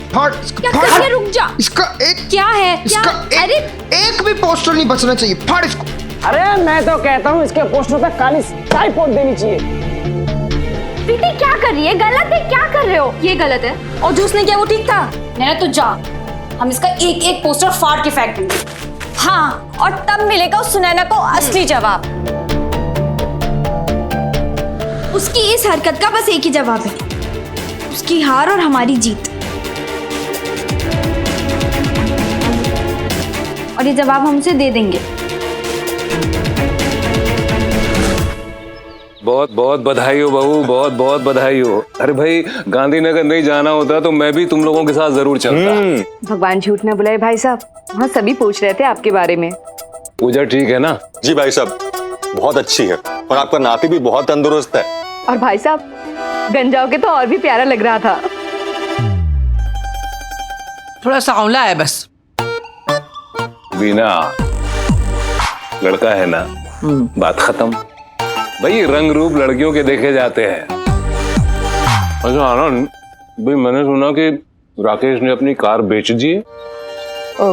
फाड़ क्या कर रही है? रुक जा। इसका एक क्या है? इसका क्या? अरे एक भी पोस्टर नहीं बचना चाहिए। फाड़ इसको। अरे मैं तो कहता हूँ इसके पोस्टर पे काली स्याही पोत देनी चाहिए। प्रीति क्या कर रही है? गलत है, क्या कर रहे हो? ये गलत है। और जो उसने किया वो ठीक था? नैना तो जा, हम इसका एक एक पोस्टर फाड़ के फेंक देंगे। हाँ, और तब मिलेगा उस सुनैना को असली जवाब। उसकी इस हरकत का बस एक ही जवाब है, उसकी हार और हमारी जीत। और ये जवाब हम उसे दे देंगे। बहुत बहुत बधाई हो बहू, बहुत बहुत बधाई हो। अरे भाई, गांधीनगर नहीं जाना होता तो मैं भी तुम लोगों के साथ जरूर चलता। भगवान झूठ न बुलाए भाई साहब, वहाँ सभी पूछ रहे थे आपके बारे में। पूजा ठीक है ना? जी भाई साहब, बहुत अच्छी है और आपका नाती भी बहुत तंदुरुस्त है। और भाई साहब, गंजाओ के तो और भी प्यारा लग रहा था। थोड़ा सांवला है बस। बीना, लड़का है ना, बात खत्म। भाई रंग रूप लड़कियों के देखे जाते हैं। अच्छा आनंद भाई, मैंने सुना कि राकेश ने अपनी कार बेच दी है।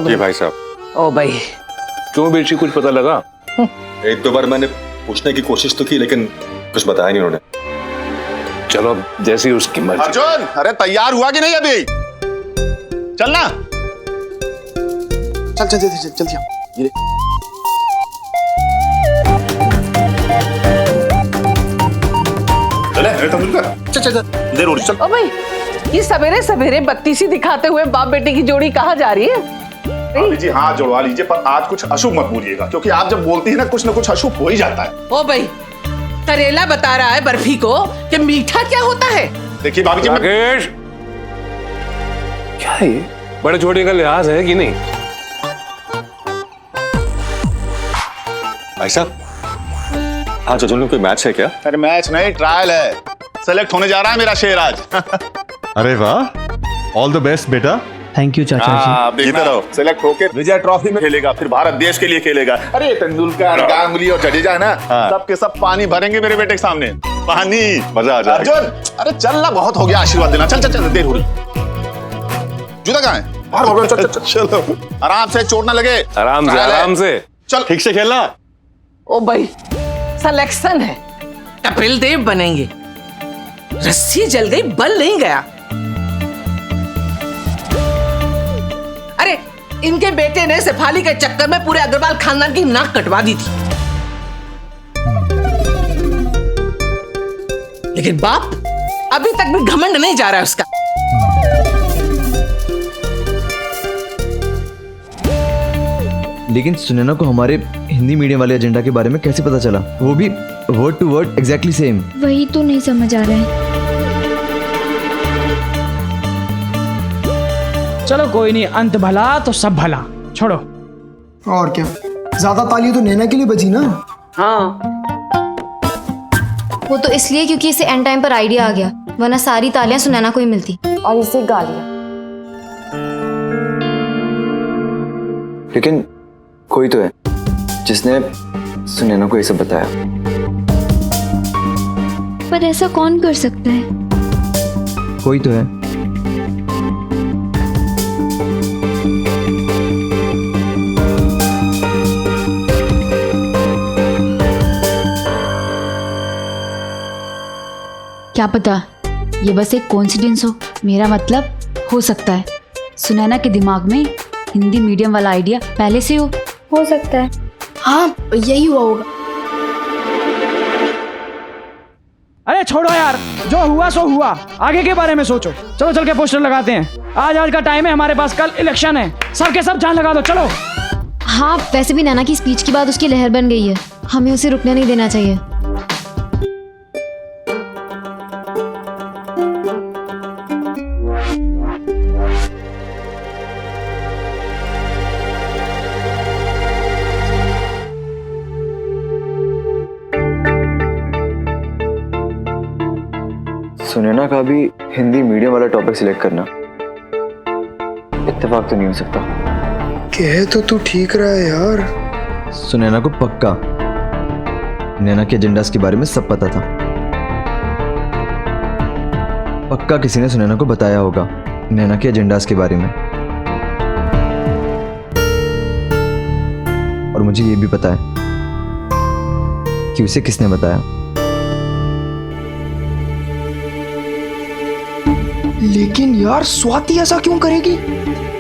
जी भाई साहब। ओ भाई, क्यों बेची, कुछ पता लगा? एक दो बार मैंने पूछने की कोशिश तो की लेकिन कुछ बताया नहीं उन्होंने। चलो अब जैसी उसकी मर्जी। अर्जुन, अरे तैयार हुआ कि नहीं अभी? चलना। चल चल जल्दी जल्दी आओ। ये चले, अरे चल चल चल देर हो रही, चल। ओ भाई, ये सवेरे सवेरे बत्ती सी दिखाते हुए बाप बेटे की जोड़ी कहाँ जा रही है? भाभी जी हाथ जुड़वा लीजिए, पर आज कुछ अशुभ मत बोलिएगा, क्योंकि आप जब बोलती है ना कुछ अशुभ हो ही जाता है। ओ भाई, करेला बता रहा है बर्फी को कि मीठा क्या होता है। देखिए भाभी जी, राकेश, क्या है ये? बड़े छोटे का लिहाज है कि नहीं? भाई साहब, आज अर्जुन में कोई मैच है क्या? अरे मैच नहीं, ट्रायल है। सेलेक्ट होने जा रहा है मेरा शेर आज। अरे वाह, ऑल द बेस्ट बेटा। थैंक यू चाचा जी। आप देखना रहो, सेलेक्ट होकर विजय ट्रॉफी में खेलेगा, फिर भारत देश के लिए खेलेगा। अरे तेंदुलकर, गांगुली और जडेजा है ना, सब के सब पानी भरेंगे मेरे बेटे के सामने। पानी, मजा आ जाएगा। अर्जुन, अरे चलना, बहुत हो गया, आशीर्वाद देना। चल चल चल, देर हो रही। जूता कहाँ है? बाहर भागो, चल चल चलो, आराम से, चोट ना लगे। आराम से, आराम से। चल, ठीक से खेलना। ओ भाई, सिलेक्शन है, कपिल देव बनेंगे। रस्सी जल गई, बल नहीं गया। अरे इनके बेटे ने शेफाली के चक्कर में पूरे अग्रवाल खानदान की नाक कटवा दी थी, लेकिन बाप अभी तक भी घमंड नहीं जा रहा है उसका। लेकिन सुनैना को हमारे हिंदी मीडियम वाले एजेंडा के बारे में कैसे पता चला? वो भी word to word exactly same. वही तो नहीं समझ आ रहा है। चलो कोई नहीं, अंत भला तो सब भला, छोड़ो। और क्या, ज्यादा ताली तो नैना के लिए बजी ना। हाँ, वो तो इसलिए क्योंकि इसे एंड टाइम पर आइडिया आ गया, वरना सारी तालियां सुनैना को ही मिलती। और इसे गालियां। लेकिन कोई तो है जिसने सुनैना को ये सब बताया। पर ऐसा कौन कर सकता है? कोई तो है। क्या पता ये बस एक कोइंसिडेंस हो। मेरा मतलब हो सकता है सुनैना के दिमाग में हिंदी मीडियम वाला आइडिया पहले से हो सकता है। हाँ, यही हुआ होगा। अरे छोड़ो यार, जो हुआ सो हुआ, आगे के बारे में सोचो। चलो चल के पोस्टर लगाते हैं। आज का टाइम है हमारे पास, कल इलेक्शन है। सब के सब जान लगा दो, चलो। हाँ, वैसे भी नैना की स्पीच के बाद उसकी लहर बन गई है, हमें उसे रुकने नहीं देना चाहिए। सुनैना का भी हिंदी मीडियम वाला टॉपिक सिलेक्ट करना इत्तेफाक तो नहीं हो सकता। कह तो तू ठीक रहा है यार। सुनैना को पक्का नैना के एजेंडास के बारे में सब पता था। पक्का किसी ने सुनैना को बताया होगा नैना के एजेंडास के बारे में। और मुझे ये भी पता है कि उसे किसने बताया। लेकिन यार स्वाति ऐसा क्यों करेगी?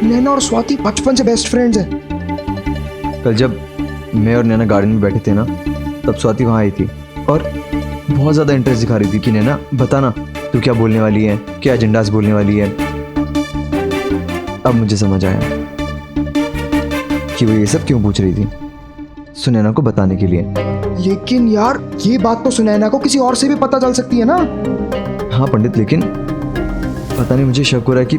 नैना और स्वाति बचपन से बेस्ट फ्रेंड्स हैं। कल जब मैं और नैना गार्डन में बैठे थे ना, तब स्वाति वहाँ आई थी और बहुत ज़्यादा इंटरेस्ट दिखा रही थी कि नैना बताना तू क्या बोलने वाली है, क्या एजेंडास बोलने वाली है। अब मुझे समझ आया कि वो ये सब क्यों पूछ रही थी, सुनैना को बताने के लिए। लेकिन यार ये बात तो सुनैना को किसी और से भी पता चल सकती है ना। हाँ पंडित, लेकिन पता नहीं, मुझे शक हो रहा है कि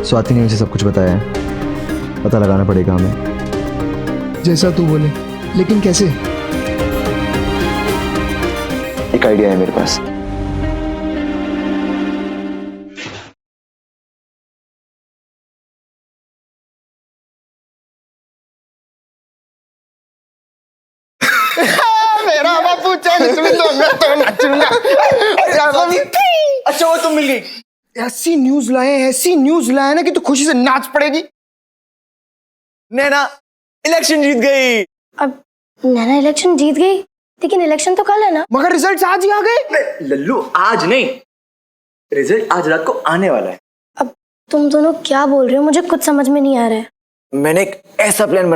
स्वाति ने उसे सब कुछ बताया है। पता लगाना पड़ेगा हमें। जैसा तू बोले, लेकिन कैसे? एक आइडिया है मेरे पास। मेरा बापू चल मैं तो नाचूंगा। अच्छा वो तुम मिल गई। ऐसी न्यूज लाए ना कि तू खुशी से नाच पड़ेगी। नैना इलेक्शन जीत गई। अब नैना इलेक्शन जीत गई, लेकिन इलेक्शन तो कल है ना। मगर रिजल्ट आज ही आ गए। लल्लू आज नहीं, रिजल्ट आज रात को आने वाला है। अब तुम दोनों क्या बोल रहे हो, मुझे कुछ समझ में नहीं आ रहा है। मैंने एक ऐसा प्लान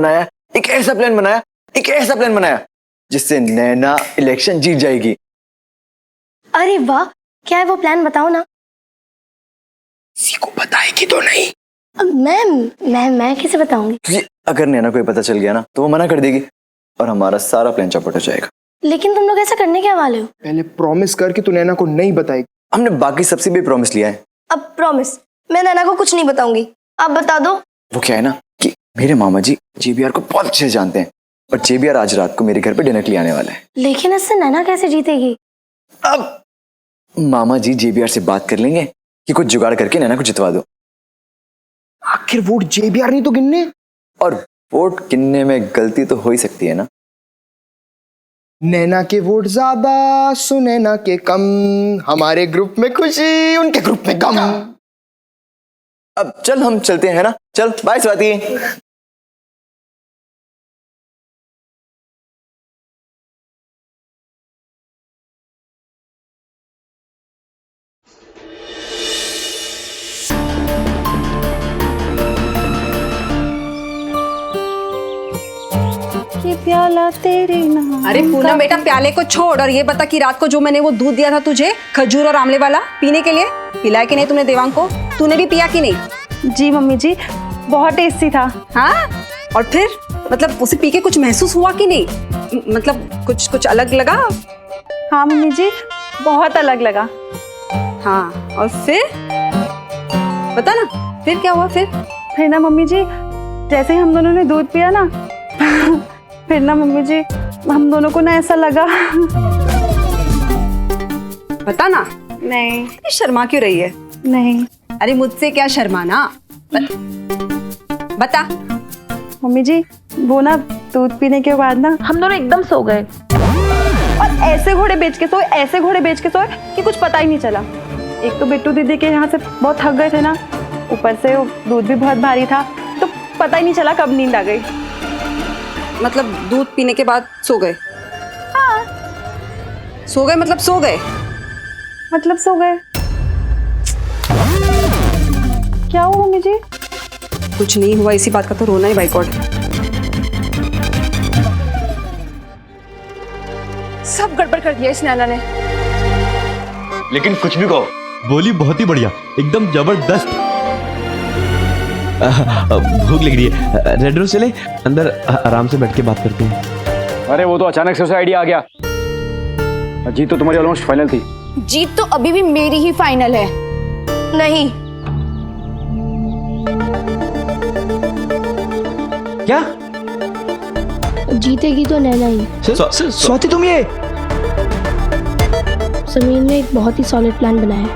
बनाया जिससे नैना इलेक्शन जीत जाएगी। अरे वाह, क्या है वो प्लान, बताओ ना। किसी को बताएगी तो नहीं? अब मैं कैसे बताऊंगी? क्योंकि अगर नैना को ये पता चल गया ना तो वो मना कर देगी और हमारा सारा प्लान चौपट हो जाएगा। लेकिन तुम लोग ऐसा करने के वाले हो? पहले प्रॉमिस कर कि तू नैना को नहीं बताएगी। हमने बाकी सबसे भी प्रॉमिस लिया है। अब प्रॉमिस, मैं नैना को कुछ नहीं बताऊंगी, आप बता दो। वो क्या है ना कि मेरे मामा जी JBR को बहुत अच्छे से जानते हैं और JBR आज रात को मेरे घर पे डिनर के लिए आने वाला है। लेकिन इससे नैना कैसे जीतेगी? अब मामा जी JBR से बात कर लेंगे कि कुछ जुगाड़ करके नैना को जितवा दो। आखिर वोट JBR नहीं तो गिनने, और वोट गिनने में गलती तो हो ही सकती है ना। नैना के वोट ज्यादा, सुनैना के कम, हमारे ग्रुप में खुशी, उनके ग्रुप में गम। अब चल हम चलते हैं ना, चल बाय स्वाति। प्याला तेरे नाम। अरे पूनम बेटा, प्याले को छोड़ और ये बता कि रात को जो मैंने वो दूध दिया था तुझे, खजूर और आंवले वाला, पीने के लिए पिलाया कि नहीं तुमने देवांग को? तूने भी पिया कि नहीं? जी मम्मी जी, बहुत टेस्टी था। हाँ, और फिर मतलब उसे पी के कुछ महसूस हुआ कि नहीं? मतलब कुछ अलग लगा? हाँ मम्मी जी, बहुत अलग लगा। हाँ, और फिर बता ना, फिर क्या हुआ? फिर ना मम्मी जी, जैसे ही हम दोनों ने दूध पिया ना फिर ना मम्मी जी, हम दोनों को ना ऐसा लगा। बता ना। नहीं। शर्मा क्यों रही है? नहीं। अरे मुझसे क्या शर्माना, बता। मम्मी जी, वो ना दूध पीने के बाद ना हम दोनों एकदम सो गए और ऐसे घोड़े बेच के सोए कि कुछ पता ही नहीं चला। एक तो बिट्टू दीदी के यहाँ से बहुत थक गए थे ना, ऊपर से दूध भी बहुत भारी था, तो पता ही नहीं चला कब नींद आ गई। मतलब दूध पीने के बाद सो गए? हाँ। सो गए मतलब सो गए? मतलब सो गए। क्या हुआ मम्मी जी? कुछ नहीं हुआ, इसी बात का तो रोना ही बाय गॉड। सब गड़बड़ कर दिया इस नैना ने। लेकिन कुछ भी कहो, बोली बहुत ही बढ़िया, एकदम जबरदस्त। भूख लग रही है, रेड रोज चले अंदर आराम से बैठ के बात करते हैं। अरे वो तो अचानक से उसे आइडिया आ गया। जीत तो तुम्हारी ऑलमोस्ट फाइनल थी। जीत तो अभी भी मेरी ही फाइनल है। नहीं। क्या? जीतेगी तो नैना ही। स्वाति तुम ये? समीर ने एक बहुत ही सॉलिड प्लान बनाया है।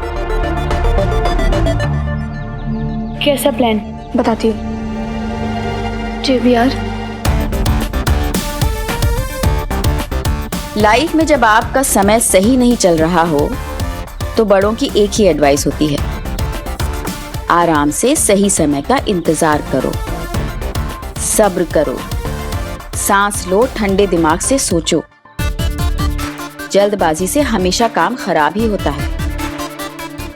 कैसा प्लान? बताती हूँ। JBR, लाइफ में जब आपका समय सही नहीं चल रहा हो तो बड़ों की एक ही एडवाइस होती है, आराम से सही समय का इंतजार करो, सब्र करो, सांस लो, ठंडे दिमाग से सोचो। जल्दबाजी से हमेशा काम खराब ही होता है।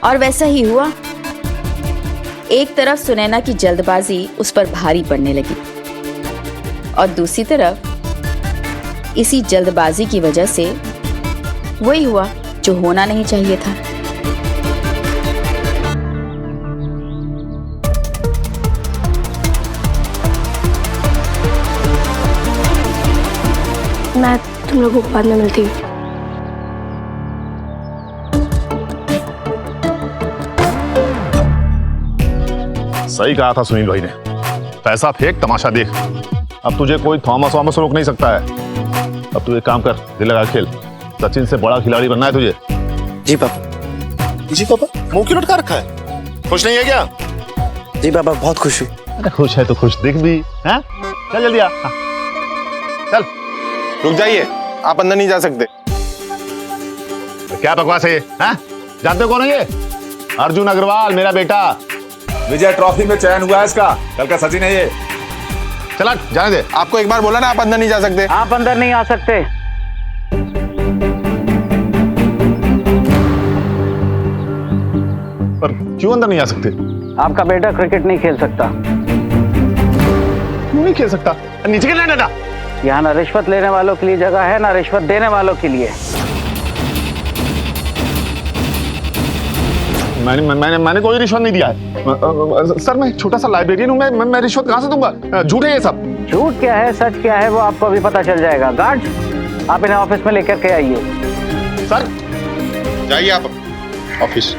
और वैसा ही हुआ। एक तरफ सुनैना की जल्दबाजी उस पर भारी पड़ने लगी और दूसरी तरफ इसी जल्दबाजी की वजह से वही हुआ जो होना नहीं चाहिए था। मैं तुम लोगों को बाद में मिलती हूँ। सही कहा था सुनील भाई ने, पैसा फेंक तमाशा देख। अब तुझे कोई थॉमस वॉमस रोक नहीं सकता है। अब तू एक काम कर, दिल लगा खेल। सचिन से बड़ा खिलाड़ी बनना है तुझे। जी पापा। जी पापा, मुंह क्यों लटका रखा है? खुश नहीं है क्या? जी पापा, बहुत खुश हूँ। अरे खुश है तो खुश दिख भी है। चल जल्दी आ। चल। रुक जाइए, आप अंदर नहीं जा सकते। क्या बकवास है ये? जानते हो कौन है ये? अर्जुन अग्रवाल, मेरा बेटा। विजय ट्रॉफी में चयन हुआ है इसका। कल का सचिन है ये। चला जाने दे। आपको एक बार बोला ना, आप अंदर नहीं जा सकते। आप अंदर नहीं आ सकते। पर क्यों अंदर नहीं आ सकते? आपका बेटा क्रिकेट नहीं खेल सकता। क्यों नहीं खेल सकता? नीचे गिरना डाटा। यहाँ ना रिश्वत लेने वालों के लिए जगह है, ना रिश्वत देने वालों के लिए। मैंने कोई रिश्वत नहीं दिया है। सर मैं छोटा सा लाइब्रेरियन हूँ, मैं रिश्वत कहाँ से दूंगा? झूठ है ये सब। झूठ क्या है, सच क्या है, वो आपको अभी पता चल जाएगा। गार्ड, आप इन्हें ऑफिस में लेकर के आइए। सर जाइए आप office.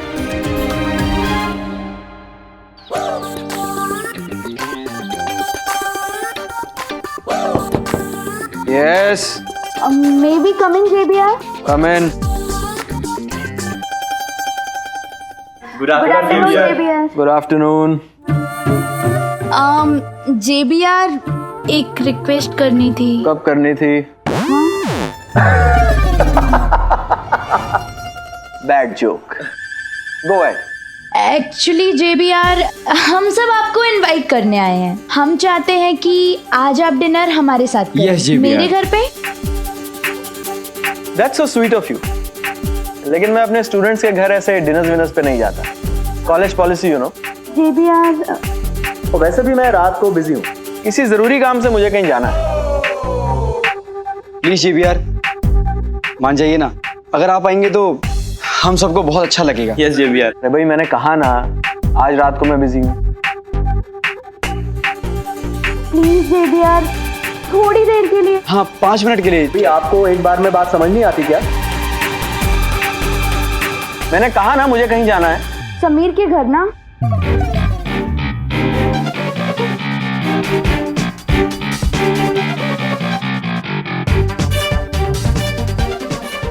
Yes. May we come in, JBR? Come in. Good afternoon, JBR. Good afternoon. JBR, एक रिक्वेस्ट करनी थी। कब करनी थी? Bad joke. Go ahead. Actually JBR, हम सब आपको इनवाइट करने आए हैं। हम चाहते हैं कि आज आप डिनर हमारे साथ करें। Yes, JBR. मेरे घर पे। That's so sweet of you. लेकिन मैं अपने स्टूडेंट्स के घर ऐसे डिनर्स विनर्स पे नहीं जाता। College policy you know. JBR, तो वैसे भी मैं रात को बिजी हूँ, किसी जरूरी काम से मुझे कहीं जाना है। प्लीज JBR, मान जाइए ना। अगर आप आएंगे तो हम सबको बहुत अच्छा लगेगा। Yes JBR। अरे भाई मैंने कहा ना, आज रात को मैं बिजी हूँ। प्लीज JBR, थोड़ी देर के लिए। हाँ, 5 मिनट के लिए। भाई आपको एक बार में बात समझ नहीं आती क्या? मैंने कहा ना मुझे कहीं जाना है। समीर के घर ना।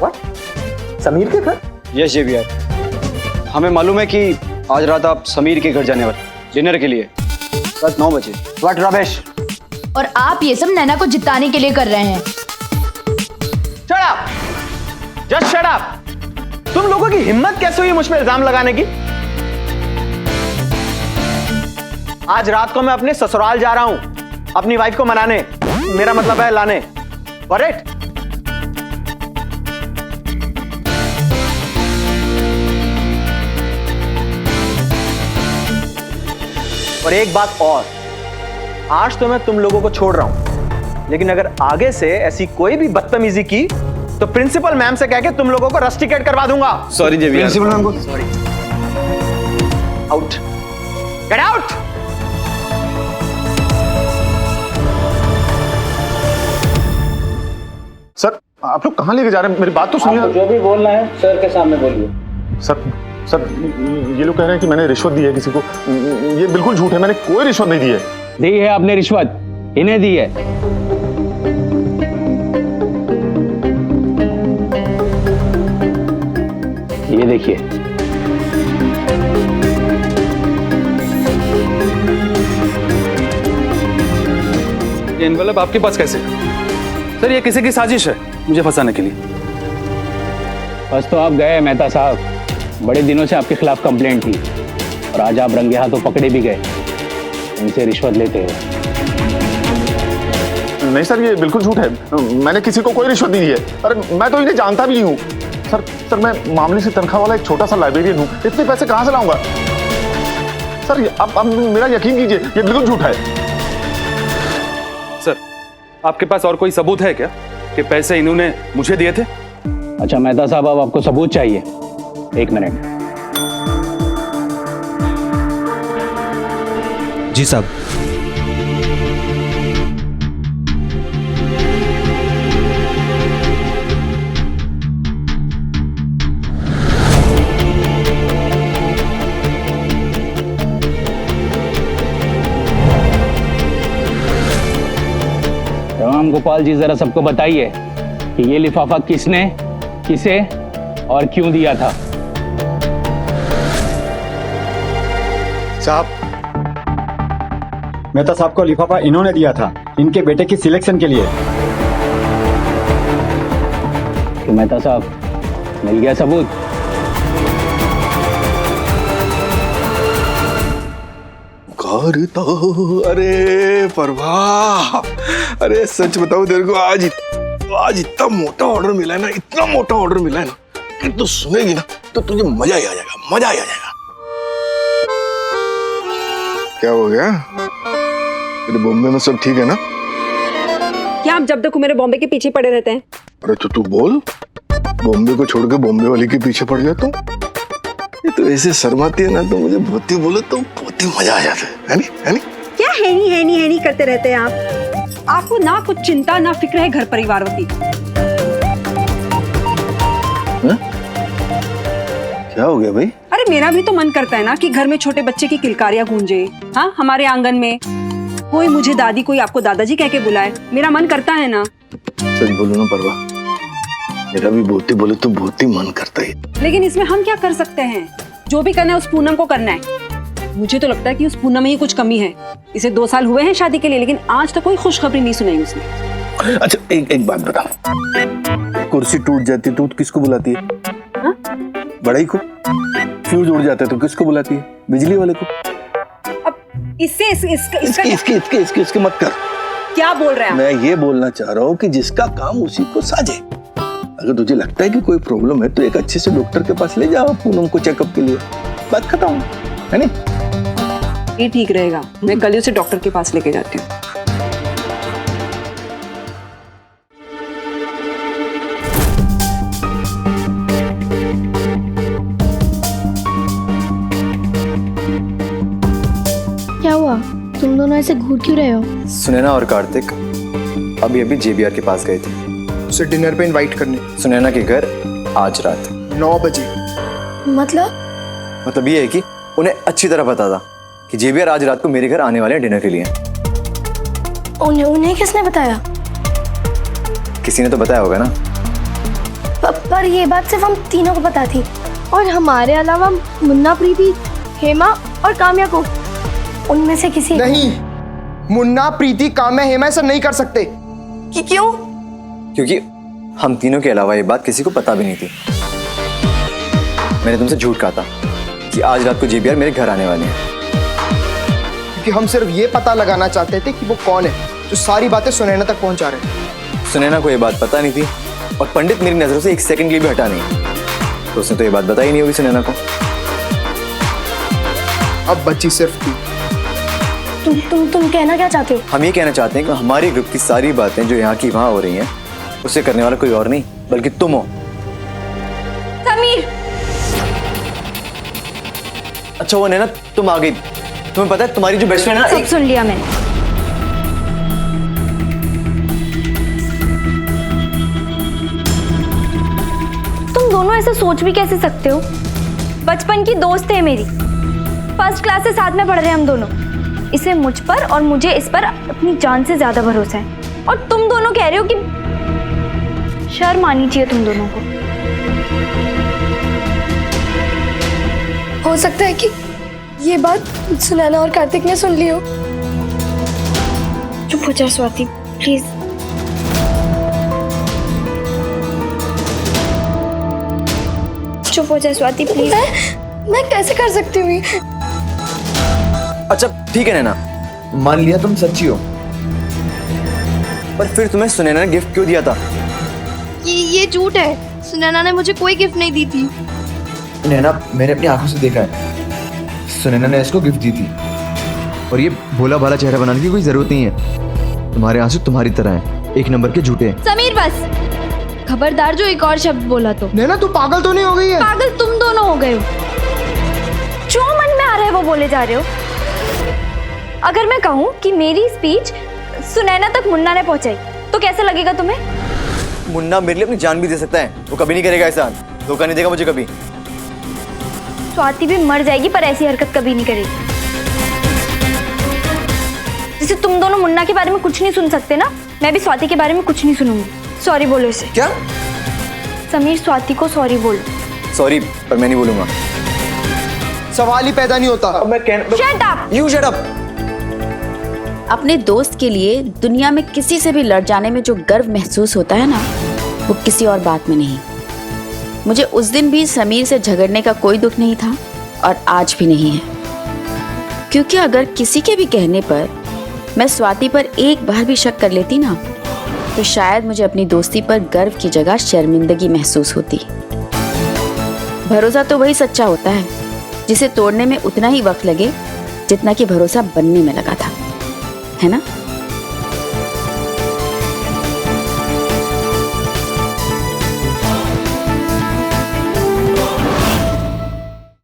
What? समीर के घर? यस JBR, हमें मालूम है कि आज रात आप समीर के घर जाने वाले डिनर के लिए, रात 9 बजे। What rubbish? और आप ये सब नैना को जिताने के लिए कर रहे हैं। Shut up! Just shut up! तुम लोगों की हिम्मत कैसे हुई मुझ पे इल्जाम लगाने की? आज रात को मैं अपने ससुराल जा रहा हूं अपनी वाइफ को मनाने, मेरा मतलब है लाने। Got it? और एक बात और, आज तो मैं तुम लोगों को छोड़ रहा हूं, लेकिन अगर आगे से ऐसी कोई भी बदतमीजी की तो प्रिंसिपल मैम से कह के तुम लोगों को रस्टिकेट करवा दूंगा। Sorry JBR। प्रिंसिपल मैम को sorry. Out, get out. Sir आप लोग कहाँ लेके जा रहे हैं? मेरी बात तो सुनिए। जो भी बोलना है सर के सामने बोलिए। सर ये लोग कह रहे हैं कि मैंने रिश्वत दी है किसी को। ये बिल्कुल झूठ है, मैंने कोई रिश्वत नहीं दी है। दी है आपने रिश्वत, इन्हें दी है। ये देखिए, ये एनवेलप आपके पास कैसे? सर ये किसी की साजिश है मुझे फंसाने के लिए। बस तो आप गए मेहता साहब, बड़े दिनों से आपके खिलाफ कंप्लेंट थी और आज आप रंगे हाथों पकड़े भी गए इनसे रिश्वत लेते हो। नहीं सर, ये बिल्कुल झूठ है। मैंने किसी को कोई रिश्वत नहीं दी है। अरे मैं तो इन्हें जानता भी नहीं हूँ। सर मैं मामूली सी तनख्वाह वाला एक छोटा सा लाइब्रेरियन हूँ। इतने पैसे कहाँ से लाऊंगा? सर आप मेरा यकीन कीजिए, ये बिल्कुल झूठ है। सर, आपके पास और कोई सबूत है क्या कि पैसे इन्होंने मुझे दिए थे? अच्छा मेहता साहब, अब आपको सबूत चाहिए? एक मिनट। जी साहब। राम गोपाल जी, जरा सबको बताइए कि ये लिफाफा किसने, किसे और क्यों दिया था? साहब, मेहता साहब को लिफाफा इन्होंने दिया था इनके बेटे की सिलेक्शन के लिए। तो मेहता साहब, मिल गया सबूत? अरे प्रभा, अरे सच बताओ तेरे को, आज इतना मोटा ऑर्डर मिला है ना, इतना मोटा ऑर्डर मिला है ना कि तू सुनेगी ना तो तुझे मजा ही आ जाएगा, मजा ही आ जाएगा। क्या हो गया? तेरे बॉम्बे में सब ठीक है ना? क्या आप जब तक मेरे बॉम्बे के पीछे पड़े रहते हैं? अरे तो तू बोल, बॉम्बे को छोड़ के बॉम्बे वाली के पीछे पड़ जाता हूँ? ये तो ऐसे शर्माती है ना, तो मुझे बहुत ही बोले तो बहुत ही मजा आ जाता है नहीं? है नहीं? क्या है नहीं करते रहते हैं आप? आपको ना कुछ चिंता ना फिक्र है घर परिवारों की। क्या हो गया भाई? अरे मेरा भी तो मन करता है ना कि घर में छोटे बच्चे की किलकारियां गूंजे। हाँ, हमारे आंगन में कोई मुझे दादी, कोई आपको दादाजी कह के बुलाए। मेरा मन करता है ना। सच बोलो ना परवा, मेरा भी बहुत ही बोले तो बहुत ही मन करता है। लेकिन इसमें हम क्या कर सकते हैं? जो भी करना है उस पूनम को करना है। मुझे तो लगता है कि उस पूनम में ही कुछ कमी है। इसे 2 साल हुए हैं शादी के लिए, लेकिन आज तक कोई खुशखबरी नहीं सुनाई उसने। अच्छा एक बात बता, कुर्सी टूट जाती तो किसको बुलाती है? बड़ाई को। फ्यूज उड़ जाता है तो किसको बुलाती है? बिजली वाले को। अब इसके मत कर। क्या बोल रहे हैं आप? मैं ये बोलना चाह रहा हूँ कि जिसका काम उसी को साजे। अगर तुझे लगता है कि कोई प्रॉब्लम है तो एक अच्छे से डॉक्टर के पास ले जाओ पूनम को चेकअप के लिए। बात खत्म है नहीं? ये ठीक रहेगा। मैं कल उसे डॉक्टर के पास लेके जाती हूँ। क्या हुआ? तुम दोनों ऐसे घूर क्यों रहे हो? सुनैना और कार्तिक अभी जेबीआर के पास गए थे उसे डिनर पे इनवाइट करने। सुनैना के घर आज रात 9 बजे। मतलब ये है कि उन्हें अच्छी तरह पता था कि जेबीआर आज रात को मेरे घर आने वाले हैं डिनर के लिए। उन्हें किसने बताया? किसी ने तो बताया होगा ना। पर ये बात सिर्फ हम तीनों को पता थी, और हमारे अलावा मुन्ना, प्रीति, हेमा और काम्या को। उनमें से किसी नहीं, मुन्ना, प्रीति, काम्या, हेमा ऐसा नहीं कर सकते। क्यों? क्योंकि हम तीनों के अलावा ये बात किसी को पता भी नहीं थी। मैंने तुमसे झूठ कहा था कि आज रात को जेबीआर मेरे घर आने वाले हैं, क्योंकि हम सिर्फ ये पता लगाना चाहते थे कि वो कौन है जो सारी बातें सुनैना तक पहुंचा रहे हैं। सुनैना को ये बात पता नहीं थी और पंडित मेरी नजरों से 1 सेकंड के लिए भी हटा नहीं, तो उसने तो ये बात बताई नहीं होगी सुनैना को। अब बची सिर्फ तू। तुम कहना क्या चाहते हो? हम ये कहना चाहते हैं कि हमारे ग्रुप की सारी बातें जो यहाँ की वहाँ हो रही हैं उसे करने वाला कोई और नहीं बल्कि तुम हो। समीर! अच्छा वो नैना, तुम आ गई। तुम्हें पता है तुम्हारी जो बेस्ट फ्रेंड है ना, सब सुन लिया मैंने। तुम दोनों ऐसे सोच भी कैसे सकते हो? बचपन की दोस्त है मेरी, फर्स्ट क्लास से साथ में पढ़ रहे हैं हम दोनों। इसे मुझ पर और मुझे इस पर अपनी जान से ज्यादा भरोसा है, और तुम दोनों कह रहे हो कि शर्म आनी चाहिए तुम दोनों को। हो सकता है कि ये बात सुनैना और कार्तिक ने सुन ली हो। चुप हो जा स्वाति, प्लीज। चुप हो जा स्वाति, प्लीज। मैं कैसे कर सकती हूँ? अच्छा ठीक है नैना, मान लिया तुम सच्ची हो, पर फिर तुम्हें सुनैना ने गिफ्ट क्यों दिया था? ये झूठ है, सुनैना ने मुझे कोई गिफ्ट नहीं दी थी। नैना, मैंने अपनी आंखों से देखा है, सुनैना ने इसको गिफ्ट दी थी। और ये भोला भाला चेहरा बनाने की कोई जरूरत नहीं है। तुम्हारे आंसू तुम्हारी तरह हैं, एक नंबर के झूठे। समीर बस, खबरदार जो एक और शब्द बोला तो। नैना तू पागल तो नहीं हो गई है? पागल तुम दोनों हो गए हो, जो मन में आ रहा है वो बोले जा रहे हो। अगर मैं कहूँ कि मेरी स्पीच सुनैना तक मुन्ना ने पहुंचाई तो कैसा लगेगा तुम्हें? मुन्ना मेरे लिए अपनी जान भी दे सकता है, वो कभी नहीं करेगा ऐसा, धोखा नहीं देगा मुझे कभी। स्वाति भी मर जाएगी पर ऐसी हरकत कभी नहीं करेगी। जैसे तुम दोनों मुन्ना के बारे में कुछ नहीं सुन सकते ना, मैं भी स्वाति के बारे में कुछ नहीं सुनूंगी। सॉरी बोलो इसे। क्या? समीर, स्वाति को सॉरी बोलो। सॉरी, पर मैं नहीं बोलूंगा। सवाल ही पैदा नहीं होता। अब मैं Shut up! You shut up! अपने दोस्त के लिए दुनिया में किसी से भी लड़ जाने में जो गर्व महसूस होता है ना, वो किसी और बात में नहीं। मुझे उस दिन भी समीर से झगड़ने का कोई दुख नहीं था और आज भी नहीं है, क्योंकि अगर किसी के भी कहने पर मैं स्वाति पर एक बार भी शक कर लेती ना, तो शायद मुझे अपनी दोस्ती पर गर्व की जगह शर्मिंदगी महसूस होती। भरोसा तो वही सच्चा होता है जिसे तोड़ने में उतना ही वक्त लगे जितना कि भरोसा बनने में लगा था, है ना?